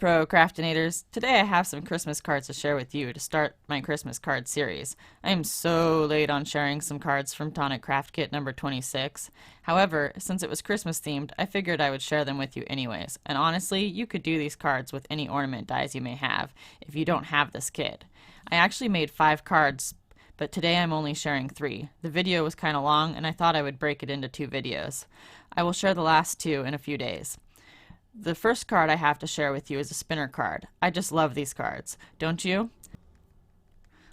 Pro Craftinators! Today I have some Christmas cards to share with you to start my Christmas card series. I am so late on sharing some cards from Tonic Craft Kit number 26. However, since it was Christmas themed, I figured I would share them with you anyways. And honestly, you could do these cards with any ornament dies you may have if you don't have this kit. I actually made 5 cards, but today I'm only sharing 3. The video was kind of long and I thought I would break it into 2 videos. I will share the last 2 in a few days. The first card I have to share with you is a spinner card. I just love these cards, don't you?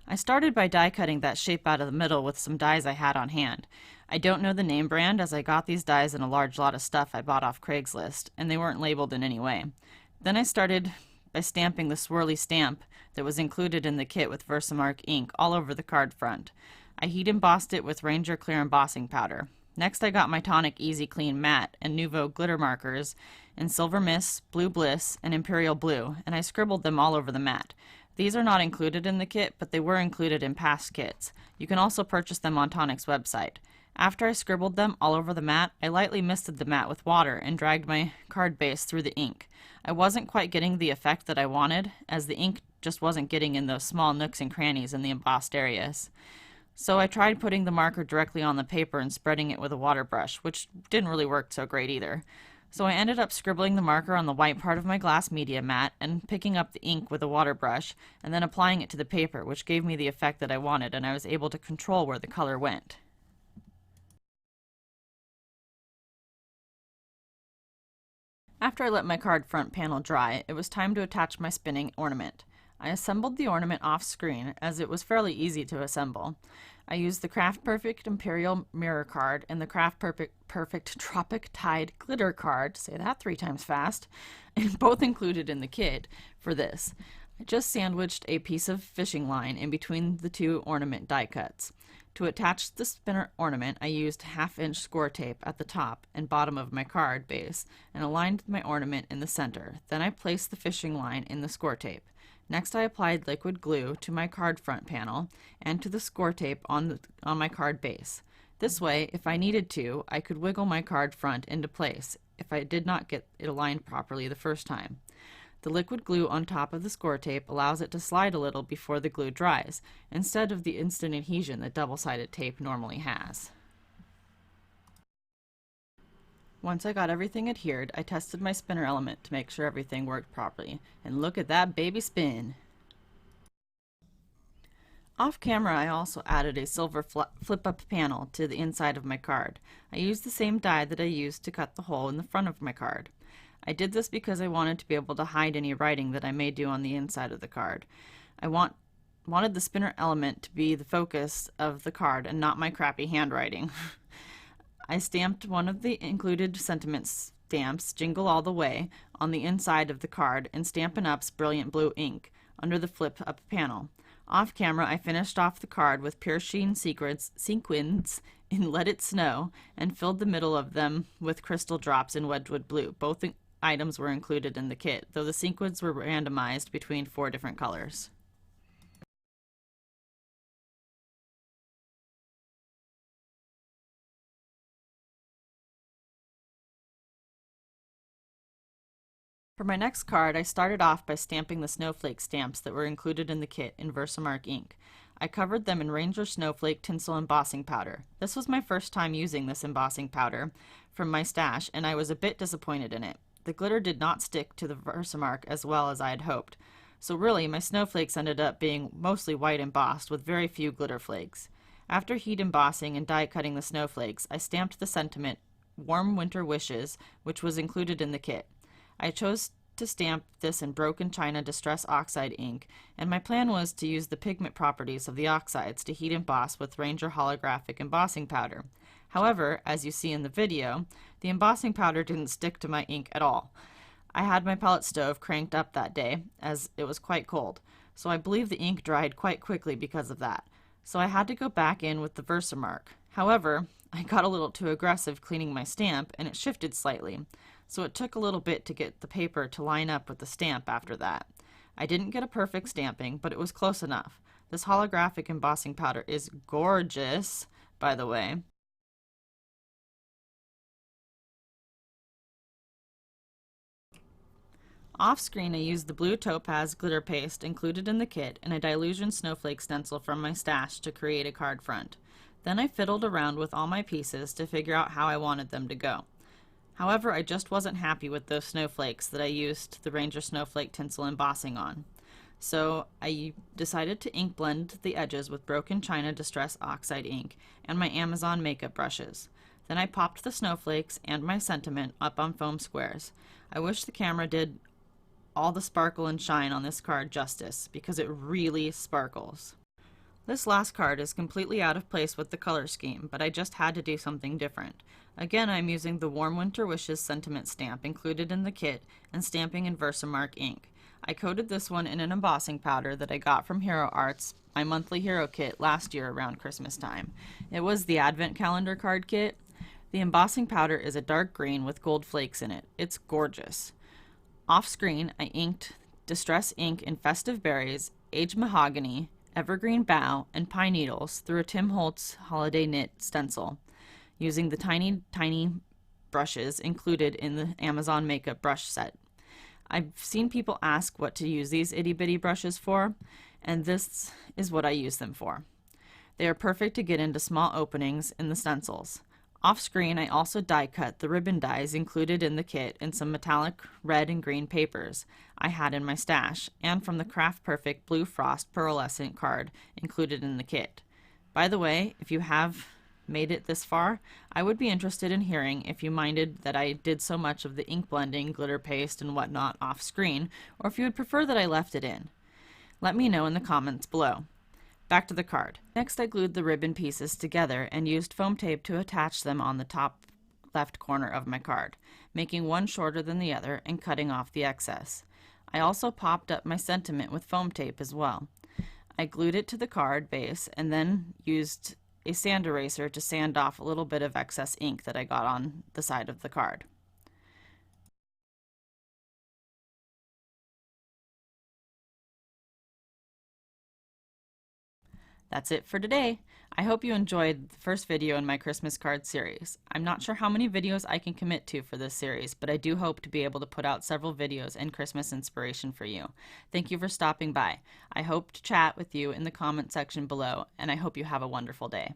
I started by die cutting that shape out of the middle with some dies I had on hand. I don't know the name brand as I got these dies in a large lot of stuff I bought off Craigslist, and they weren't labeled in any way. Then I started by stamping the swirly stamp that was included in the kit with Versamark ink all over the card front. I heat embossed it with Ranger Clear embossing powder. Next I got my Tonic Easy Clean Matte and Nuvo glitter markers in Silver Mist, Blue Bliss, and Imperial Blue, and I scribbled them all over the mat. These are not included in the kit, but they were included in past kits. You can also purchase them on Tonic's website. After I scribbled them all over the mat, I lightly misted the mat with water and dragged my card base through the ink. I wasn't quite getting the effect that I wanted, as the ink just wasn't getting in those small nooks and crannies in the embossed areas. So I tried putting the marker directly on the paper and spreading it with a water brush, which didn't really work so great either. So I ended up scribbling the marker on the white part of my glass media mat and picking up the ink with a water brush and then applying it to the paper, which gave me the effect that I wanted, and I was able to control where the color went. After I let my card front panel dry, it was time to attach my spinning ornament. I assembled the ornament off screen as it was fairly easy to assemble. I used the Craft Perfect Imperial Mirror card and the Craft Perfect Tropic Tide Glitter card, say that 3 times fast, and both included in the kit for this. I just sandwiched a piece of fishing line in between the 2 ornament die cuts. To attach the spinner ornament, I used 1/2-inch score tape at the top and bottom of my card base and aligned my ornament in the center. Then I placed the fishing line in the score tape. Next I applied liquid glue to my card front panel and to the score tape on my card base. This way, if I needed to, I could wiggle my card front into place if I did not get it aligned properly the first time. The liquid glue on top of the score tape allows it to slide a little before the glue dries, instead of the instant adhesion that double-sided tape normally has. Once I got everything adhered, I tested my spinner element to make sure everything worked properly. And look at that baby spin! Off camera, I also added a silver flip-up panel to the inside of my card. I used the same die that I used to cut the hole in the front of my card. I did this because I wanted to be able to hide any writing that I may do on the inside of the card. I wanted the spinner element to be the focus of the card and not my crappy handwriting. I stamped one of the included sentiment stamps, Jingle All the Way, on the inside of the card in Stampin' Up's Brilliant Blue ink under the flip-up panel. Off camera, I finished off the card with pure sheen sequins in Let It Snow and filled the middle of them with crystal drops in Wedgwood Blue. Both items were included in the kit, though the sequins were randomized between 4 different colors. For my next card, I started off by stamping the snowflake stamps that were included in the kit in Versamark ink. I covered them in Ranger Snowflake Tinsel embossing powder. This was my first time using this embossing powder from my stash, and I was a bit disappointed in it. The glitter did not stick to the Versamark as well as I had hoped. So really, my snowflakes ended up being mostly white embossed with very few glitter flakes. After heat embossing and die cutting the snowflakes, I stamped the sentiment Warm Winter Wishes, which was included in the kit. I chose to stamp this in Broken China Distress Oxide ink, and my plan was to use the pigment properties of the oxides to heat emboss with Ranger Holographic embossing powder. However, as you see in the video, the embossing powder didn't stick to my ink at all. I had my pellet stove cranked up that day, as it was quite cold, so I believe the ink dried quite quickly because of that. So I had to go back in with the Versamark. However, I got a little too aggressive cleaning my stamp, and it shifted slightly. So it took a little bit to get the paper to line up with the stamp after that. I didn't get a perfect stamping, but it was close enough. This holographic embossing powder is gorgeous, by the way. Off screen, I used the blue topaz glitter paste included in the kit and a Dilution snowflake stencil from my stash to create a card front. Then I fiddled around with all my pieces to figure out how I wanted them to go. However, I just wasn't happy with those snowflakes that I used the Ranger Snowflake tinsel embossing on. So I decided to ink blend the edges with Broken China Distress Oxide ink and my Amazon makeup brushes. Then I popped the snowflakes and my sentiment up on foam squares. I wish the camera did all the sparkle and shine on this card justice, because it really sparkles. This last card is completely out of place with the color scheme, but I just had to do something different. Again, I'm using the Warm Winter Wishes sentiment stamp included in the kit and stamping in Versamark ink. I coated this one in an embossing powder that I got from Hero Arts, my monthly hero kit, last year around Christmas time. It was the Advent Calendar card kit. The embossing powder is a dark green with gold flakes in it. It's gorgeous. Off screen, I inked Distress ink in Festive Berries, Aged Mahogany, Evergreen Bough, and Pine Needles through a Tim Holtz Holiday Knit stencil, using the tiny brushes included in the Amazon makeup brush set. I've seen people ask what to use these itty bitty brushes for, and this is what I use them for. They are perfect to get into small openings in the stencils. Off screen, I also die cut the ribbon dies included in the kit in some metallic red and green papers I had in my stash, and from the Craft Perfect Blue Frost pearlescent card included in the kit. By the way, if you have made it this far, I would be interested in hearing if you minded that I did so much of the ink blending, glitter paste, and whatnot off screen, or if you would prefer that I left it in. Let me know in the comments below. Back to the card. Next, I glued the ribbon pieces together and used foam tape to attach them on the top left corner of my card, making one shorter than the other and cutting off the excess. I also popped up my sentiment with foam tape as well. I glued it to the card base and then used a sand eraser to sand off a little bit of excess ink that I got on the side of the card. That's it for today. I hope you enjoyed the first video in my Christmas card series. I'm not sure how many videos I can commit to for this series, but I do hope to be able to put out several videos and Christmas inspiration for you. Thank you for stopping by. I hope to chat with you in the comment section below, and I hope you have a wonderful day.